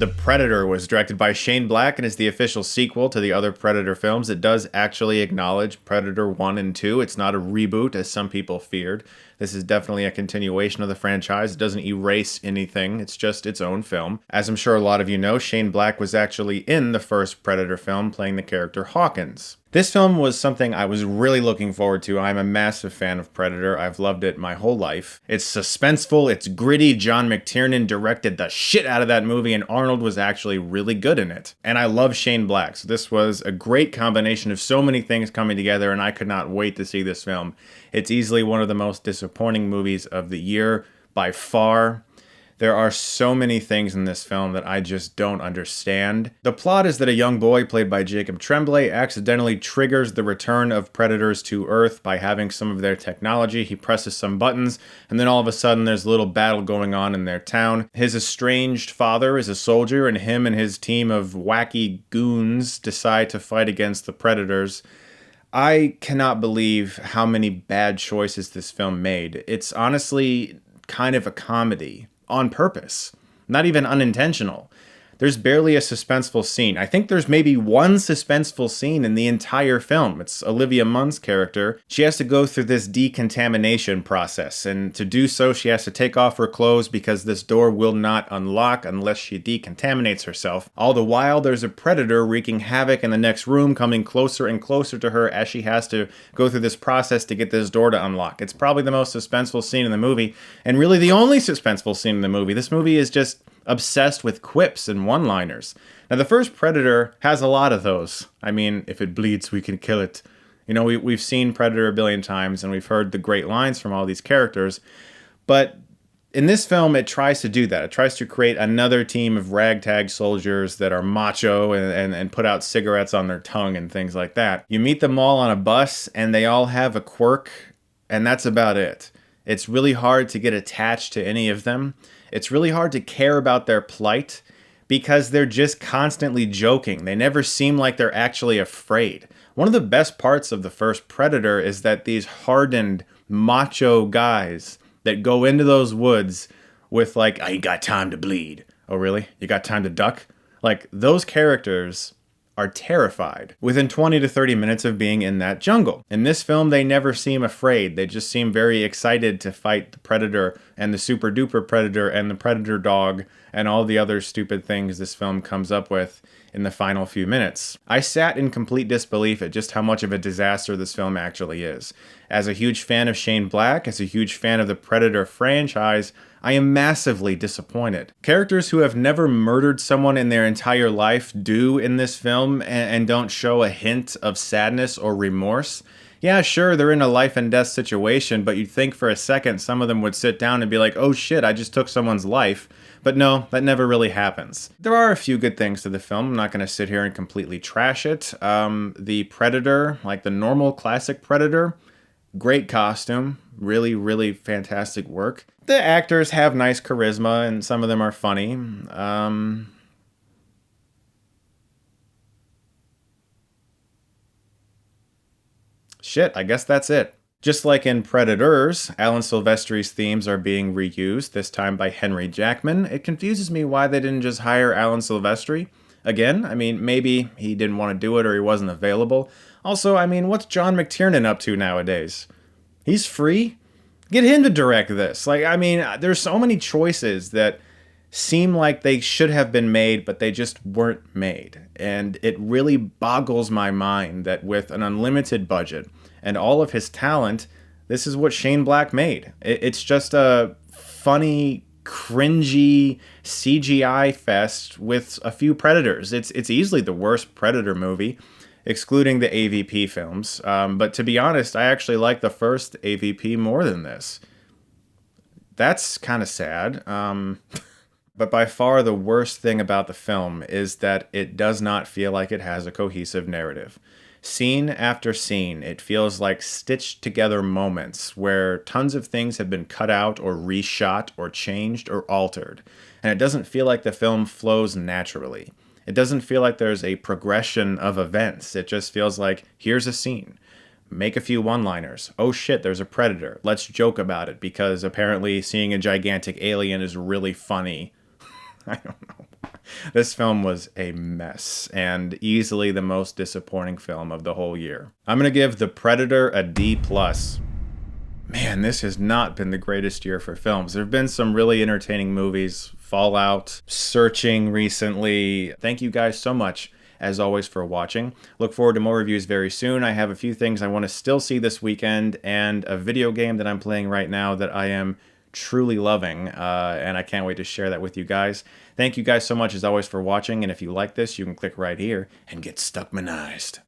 The Predator was directed by Shane Black and is the official sequel to the other Predator films. It does actually acknowledge Predator 1 and 2. It's not a reboot, as some people feared. This is definitely a continuation of the franchise. It doesn't erase anything. It's just its own film. As I'm sure a lot of you know, Shane Black was actually in the first Predator film, playing the character Hawkins. This film was something I was really looking forward to. I'm a massive fan of Predator. I've loved it my whole life. It's suspenseful, it's gritty. John McTiernan directed the shit out of that movie, and Arnold was actually really good in it. And I love Shane Black, so this was a great combination of so many things coming together, and I could not wait to see this film. It's easily one of the most disappointing movies of the year, by far. There are so many things in this film that I just don't understand. The plot is that a young boy played by Jacob Tremblay accidentally triggers the return of predators to Earth by having some of their technology. He presses some buttons, and then all of a sudden there's a little battle going on in their town. His estranged father is a soldier, and him and his team of wacky goons decide to fight against the predators. I cannot believe how many bad choices this film made. It's honestly kind of a comedy. On purpose, not even unintentional. There's barely a suspenseful scene. I think there's maybe one suspenseful scene in the entire film. It's Olivia Munn's character. She has to go through this decontamination process, and to do so, she has to take off her clothes because this door will not unlock unless she decontaminates herself. All the while, there's a predator wreaking havoc in the next room, coming closer and closer to her as she has to go through this process to get this door to unlock. It's probably the most suspenseful scene in the movie, and really the only suspenseful scene in the movie. This movie is just obsessed with quips and one-liners. Now, the first Predator has a lot of those. I mean, if it bleeds, we can kill it. You know, we've seen Predator a billion times, and we've heard the great lines from all these characters. But in this film, it tries to do that. It tries to create another team of ragtag soldiers that are macho and put out cigarettes on their tongue and things like that. You meet them all on a bus, and they all have a quirk, and that's about it. It's really hard to get attached to any of them. It's really hard to care about their plight because they're just constantly joking. They never seem like they're actually afraid. One of the best parts of the first Predator is that these hardened, macho guys that go into those woods with like, I ain't got time to bleed. Oh, really? You got time to duck? Like, those characters are terrified within 20 to 30 minutes of being in that jungle. In this film, they never seem afraid. They just seem very excited to fight the Predator and the super duper Predator and the Predator dog and all the other stupid things this film comes up with in the final few minutes. I sat in complete disbelief at just how much of a disaster this film actually is. As a huge fan of Shane Black, as a huge fan of the Predator franchise, I am massively disappointed. Characters who have never murdered someone in their entire life do in this film and don't show a hint of sadness or remorse. Yeah, sure, they're in a life and death situation, but you'd think for a second some of them would sit down and be like, oh shit, I just took someone's life. But no, that never really happens. There are a few good things to the film. I'm not going to sit here and completely trash it. The Predator, like the normal classic Predator, great costume. Really, really fantastic work. The actors have nice charisma, and some of them are funny. Shit, I guess that's it. Just like in Predators, Alan Silvestri's themes are being reused, this time by Henry Jackman. It confuses me why they didn't just hire Alan Silvestri. Again, I mean, maybe he didn't want to do it or he wasn't available. Also, I mean, what's John McTiernan up to nowadays? He's free? Get him to direct this. Like, I mean, there's so many choices that seem like they should have been made, but they just weren't made. And it really boggles my mind that with an unlimited budget and all of his talent, this is what Shane Black made. It's just a funny, cringy CGI fest with a few Predators. It's easily the worst Predator movie, excluding the AVP films. But to be honest, I actually like the first AVP more than this. That's kind of sad. But by far the worst thing about the film is that it does not feel like it has a cohesive narrative. Scene after scene, it feels like stitched together moments where tons of things have been cut out or reshot or changed or altered. And it doesn't feel like the film flows naturally. It doesn't feel like there's a progression of events. It just feels like, here's a scene. Make a few one-liners. Oh shit, there's a predator. Let's joke about it because apparently seeing a gigantic alien is really funny. I don't know. This film was a mess, and easily the most disappointing film of the whole year. I'm gonna give The Predator a D+. Man, this has not been the greatest year for films. There have been some really entertaining movies, Fallout, Searching recently. Thank you guys so much, as always, for watching. Look forward to more reviews very soon. I have a few things I want to still see this weekend, and a video game that I'm playing right now that I am truly loving, and I can't wait to share that with you guys. Thank you guys so much, as always, for watching, and if you like this, you can click right here and get Stuckmanized.